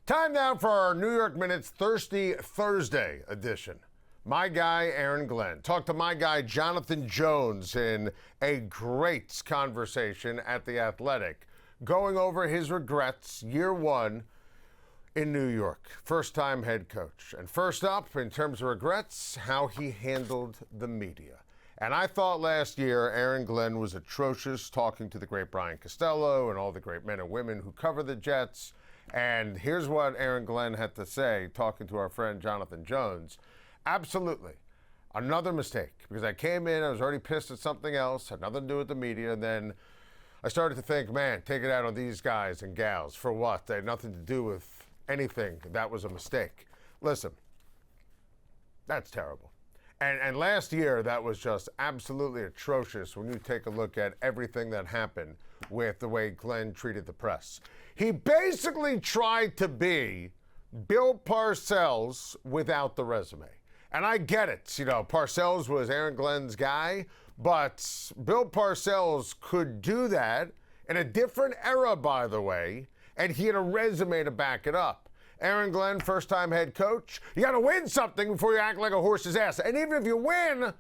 Time now for our New York Minute's Thirsty Thursday edition. My guy, Aaron Glenn, talked to my guy, Jonathan Jones, in a great conversation at The Athletic, going over his regrets year one in New York. First-time head coach. And first up, in terms of regrets, how he handled the media. And I thought last year Aaron Glenn was atrocious, talking to the great Brian Costello and all the great men and women who cover the Jets. And here's what Aaron Glenn had to say, talking to our friend Jonathan Jones. Absolutely. Another mistake, because I came in, I was already pissed at something else, had nothing to do with the media, and then I started to think, man, take it out on these guys and gals. For what? They had nothing to do with anything. That was a mistake. Listen, that's terrible. And last year, that was just absolutely atrocious when you take a look at everything that happened with the way Glenn treated the press. He basically tried to be Bill Parcells without the resume. And I get it. You know, Parcells was Aaron Glenn's guy, but Bill Parcells could do that in a different era, by the way, and he had a resume to back it up. Aaron Glenn, first-time head coach. You got to win something before you act like a horse's ass. And even if you win,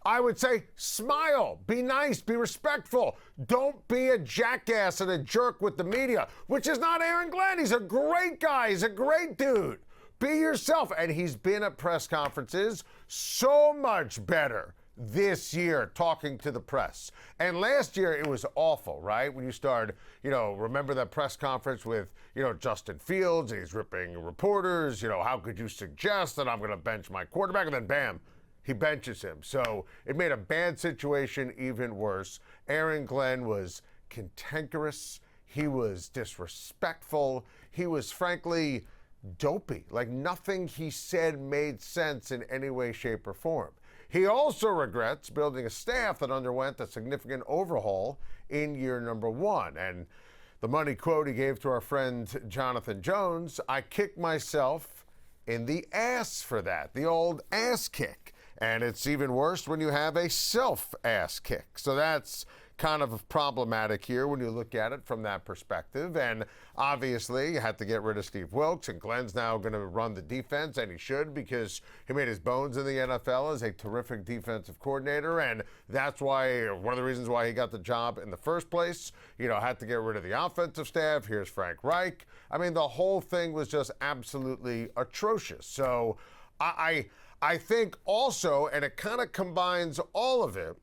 I would say smile, be nice, be respectful. Don't be a jackass and a jerk with the media, which is not Aaron Glenn. He's a great guy. He's a great dude. Be yourself. And he's been at press conferences so much better this year talking to the press. And last year it was awful, right? When you started, remember that press conference with, Justin Fields, and he's ripping reporters, how could you suggest that I'm going to bench my quarterback? And then bam, he benches him. So it made a bad situation even worse. Aaron Glenn was cantankerous. He was disrespectful. He was frankly dopey. Like nothing he said made sense in any way, shape, or form. He also regrets building a staff that underwent a significant overhaul in year number one. And the money quote he gave to our friend Jonathan Jones, I kick myself in the ass for that, the old ass kick. And it's even worse when you have a self-ass kick. So that's kind of problematic here when you look at it from that perspective. And obviously, you had to get rid of Steve Wilks, and Glenn's now going to run the defense, and he should, because he made his bones in the NFL as a terrific defensive coordinator, and that's why, one of the reasons why he got the job in the first place. Had to get rid of the offensive staff. Here's Frank Reich. I mean, the whole thing was just absolutely atrocious. So I think also, and it kind of combines all of it,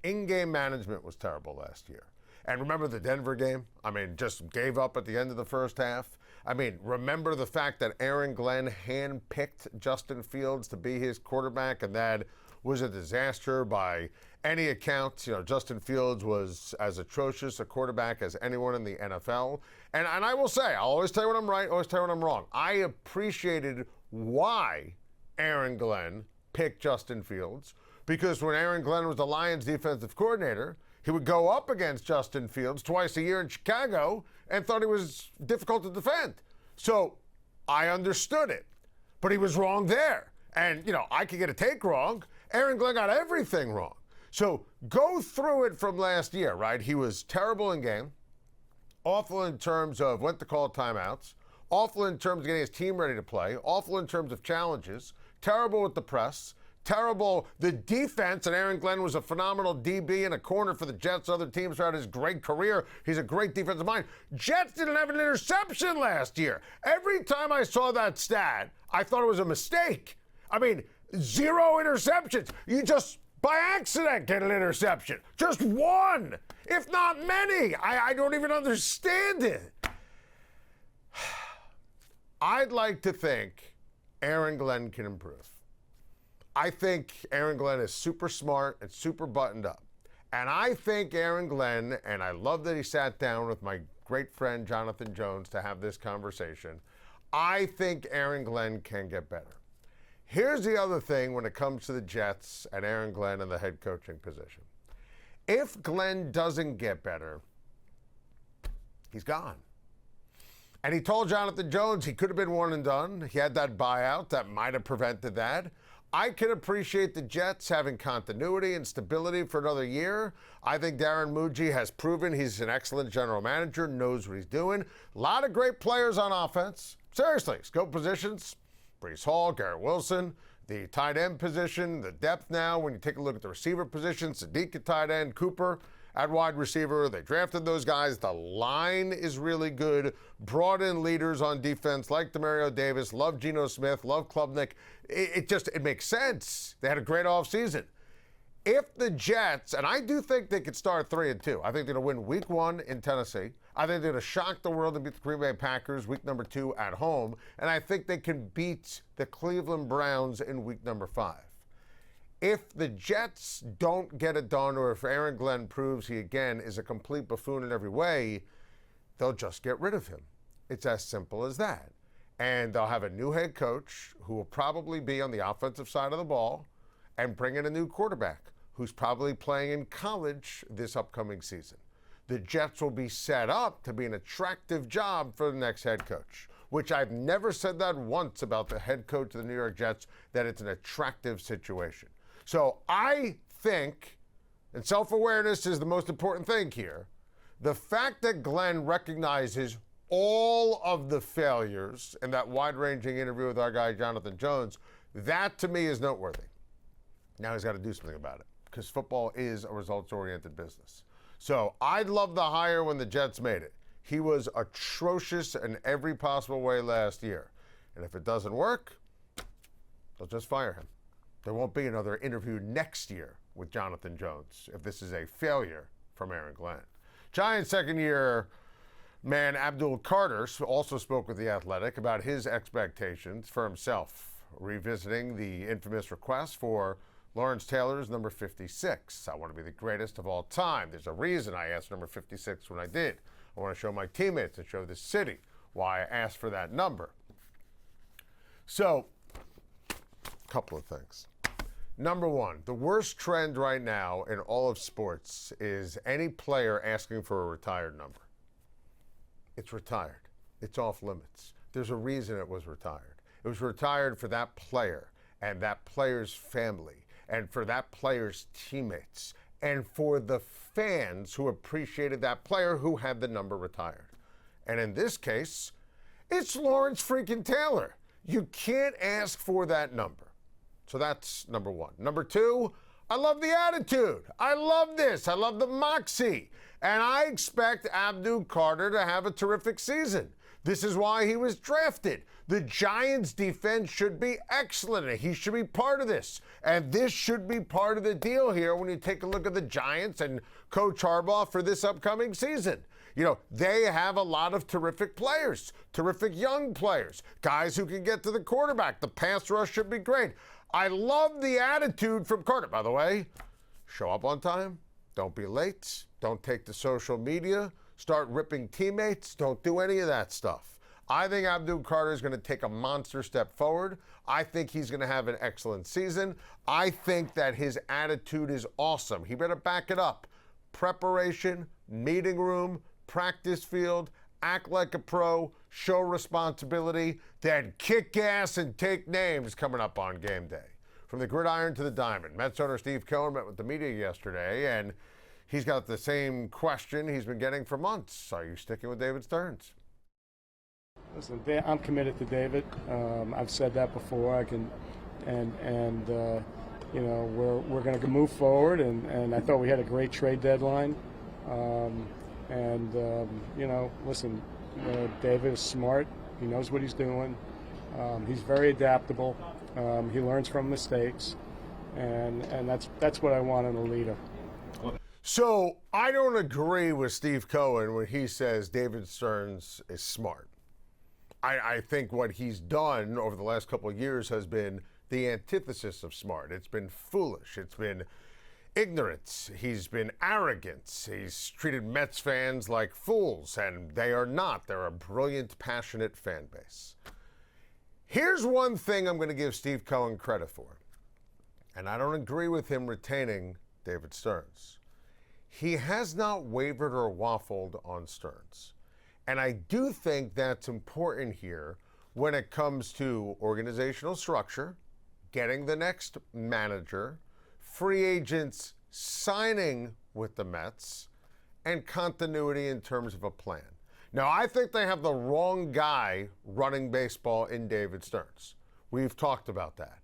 in-game management was terrible last year. And remember the Denver game? I mean, just gave up at the end of the first half. I mean, remember the fact that Aaron Glenn handpicked Justin Fields to be his quarterback, and that was a disaster by any account. Justin Fields was as atrocious a quarterback as anyone in the NFL. And I will say, I'll always tell you when I'm right, always tell you when I'm wrong. I appreciated why Aaron Glenn picked Justin Fields, because when Aaron Glenn was the Lions defensive coordinator, he would go up against Justin Fields twice a year in Chicago and thought he was difficult to defend. So I understood it, but he was wrong there. And, I could get a take wrong. Aaron Glenn got everything wrong. So go through it from last year, right? He was terrible in game, awful in terms of when to call timeouts, awful in terms of getting his team ready to play, awful in terms of challenges, terrible with the press, terrible, the defense, and Aaron Glenn was a phenomenal DB in a corner for the Jets. Other teams throughout his great career. He's a great defensive mind. Jets didn't have an interception last year. Every time I saw that stat, I thought it was a mistake. I mean, 0 interceptions. You just, by accident, get an interception. Just one, if not many. I don't even understand it. I'd like to think Aaron Glenn can improve. I think Aaron Glenn is super smart and super buttoned up. And I think Aaron Glenn, and I love that he sat down with my great friend Jonathan Jones to have this conversation, I think Aaron Glenn can get better. Here's the other thing when it comes to the Jets and Aaron Glenn and the head coaching position. If Glenn doesn't get better, he's gone. And he told Jonathan Jones he could have been one and done. He had that buyout that might have prevented that. I can appreciate the Jets having continuity and stability for another year. I think Darren Muji has proven he's an excellent general manager, knows what he's doing. A lot of great players on offense. Seriously, skill positions, Breece Hall, Garrett Wilson, the tight end position, the depth now. When you take a look at the receiver position, Sadiq at tight end, Cooper at wide receiver. They drafted those guys. The line is really good. Brought in leaders on defense like Demario Davis. Love Geno Smith. Love Klubnik. It makes sense. They had a great offseason. If the Jets, and I do think they could start 3-2. I think they're going to win week 1 in Tennessee. I think they're going to shock the world and beat the Green Bay Packers week number 2 at home. And I think they can beat the Cleveland Browns in week number 5. If the Jets don't get it done, or if Aaron Glenn proves he again is a complete buffoon in every way, they'll just get rid of him. It's as simple as that. And they'll have a new head coach who will probably be on the offensive side of the ball and bring in a new quarterback who's probably playing in college this upcoming season. The Jets will be set up to be an attractive job for the next head coach, which I've never said that once about the head coach of the New York Jets, that it's an attractive situation. So I think, and self-awareness is the most important thing here, the fact that Glenn recognizes all of the failures in that wide-ranging interview with our guy Jonathan Jones, that to me is noteworthy. Now he's got to do something about it, because football is a results-oriented business. So I'd love the hire when the Jets made it. He was atrocious in every possible way last year. And if it doesn't work, they'll just fire him. There won't be another interview next year with Jonathan Jones if this is a failure from Aaron Glenn. Giants second-year man Abdul Carter also spoke with The Athletic about his expectations for himself, revisiting the infamous request for Lawrence Taylor's number 56. I want to be the greatest of all time. There's a reason I asked number 56 when I did. I want to show my teammates and show the city why I asked for that number. So, a couple of things. Number one, the worst trend right now in all of sports is any player asking for a retired number. It's retired. It's off limits. There's a reason it was retired. It was retired for that player and that player's family and for that player's teammates and for the fans who appreciated that player who had the number retired. And in this case, it's Lawrence freaking Taylor. You can't ask for that number. So that's number one. Number two, I love the attitude. I love this. I love the moxie. And I expect Abdul Carter to have a terrific season. This is why he was drafted. The Giants' defense should be excellent, and he should be part of this. And this should be part of the deal here when you take a look at the Giants and Coach Harbaugh for this upcoming season. You know, they have a lot of terrific players, terrific young players, guys who can get to the quarterback. The pass rush should be great. I love the attitude from Carter. By the way, show up on time. Don't be late. Don't take to social media. Start ripping teammates. Don't do any of that stuff. I think Abdul Carter is going to take a monster step forward. I think he's going to have an excellent season. I think that his attitude is awesome. He better back it up. Preparation, meeting room, practice field, act like a pro, show responsibility, then kick ass and take names coming up on game day. From the gridiron to the diamond, Mets owner Steve Cohen met with the media yesterday, and he's got the same question he's been getting for months. Are you sticking with David Stearns? Listen, I'm committed to David. I've said that before. You know, we're going to move forward, and I thought we had a great trade deadline. You know, listen, David is smart. He knows what he's doing. He's very adaptable. He learns from mistakes, and that's what I want in a leader. So I don't agree with Steve Cohen when he says David Stearns is smart. I think what he's done over the last couple of years has been the antithesis of smart. It's been foolish. It's been ignorance. He's been arrogant. He's treated Mets fans like fools, and they are not. They're a brilliant, passionate fan base. Here's one thing I'm going to give Steve Cohen credit for, and I don't agree with him retaining David Stearns. He has not wavered or waffled on Stearns. And I do think that's important here when it comes to organizational structure, getting the next manager, free agents signing with the Mets, and continuity in terms of a plan. Now, I think they have the wrong guy running baseball in David Stearns. We've talked about that.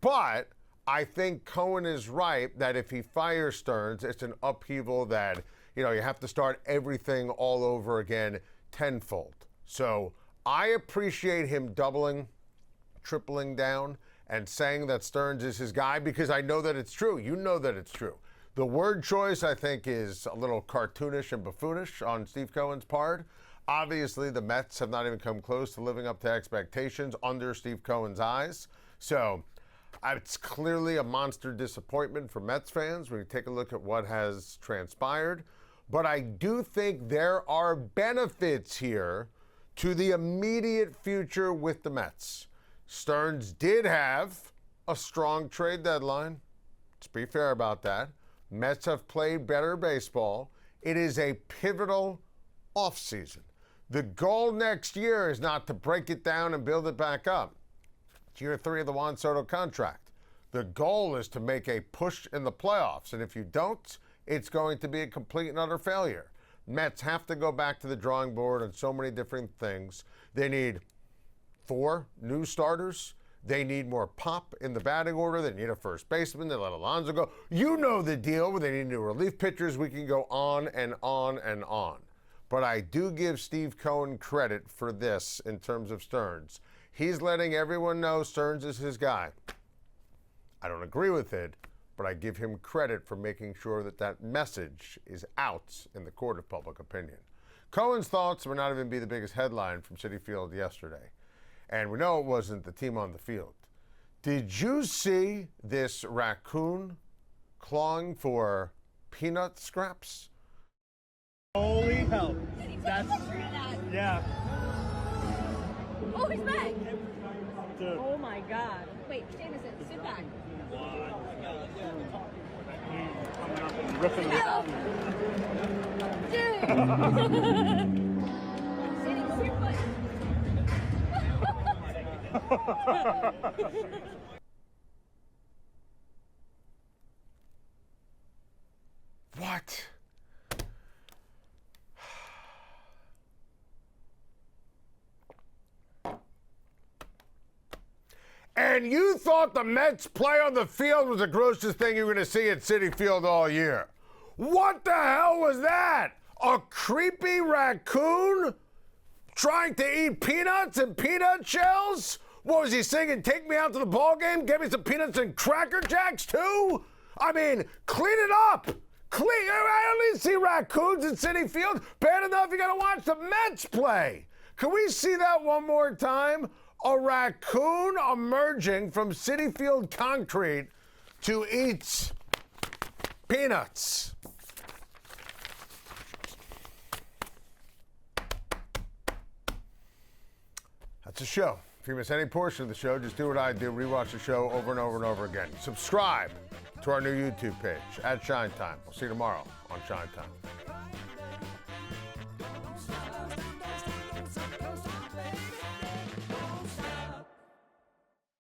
But I think Cohen is right that if he fires Stearns, it's an upheaval that, you have to start everything all over again tenfold. So I appreciate him doubling, tripling down, and saying that Stearns is his guy because I know that it's true. You know that it's true. The word choice, I think, is a little cartoonish and buffoonish on Steve Cohen's part. Obviously, the Mets have not even come close to living up to expectations under Steve Cohen's eyes. So it's clearly a monster disappointment for Mets fans when you take a look at what has transpired. But I do think there are benefits here to the immediate future with the Mets. Stearns did have a strong trade deadline. Let's be fair about that. Mets have played better baseball. It is a pivotal offseason. The goal next year is not to break it down and build it back up. It's year 3 of the Juan Soto contract. The goal is to make a push in the playoffs, and if you don't, it's going to be a complete and utter failure. Mets have to go back to the drawing board on so many different things. They need 4 new starters. They need more pop in the batting order. They need a first baseman. They let Alonso go. You know the deal. They need new relief pitchers. We can go on and on and on. But I do give Steve Cohen credit for this in terms of Stearns. He's letting everyone know Stearns is his guy. I don't agree with it, but I give him credit for making sure that that message is out in the court of public opinion. Cohen's thoughts may not even be the biggest headline from Citi Field yesterday. And we know it wasn't the team on the field. Did you see this raccoon clawing for peanut scraps? Holy hell. That's, yeah. Oh, he's back. Dude. Oh my God. Wait, Jameson, sit back. Coming up and ripping What? And you thought the Mets play on the field was the grossest thing you were going to see at Citi Field all year. What the hell was that? A creepy raccoon trying to eat peanuts and peanut shells? What was he singing? Take me out to the ball game? Get me some peanuts and Cracker Jacks too? I mean, clean it up. I only see raccoons at Citi Field. Bad enough you got to watch the Mets play. Can we see that one more time? A raccoon emerging from Citi Field concrete to eat peanuts. That's a show. If you miss any portion of the show, just do what I do. Rewatch the show over and over and over again. Subscribe to our new YouTube page at Schein Time. We'll see you tomorrow on Schein Time.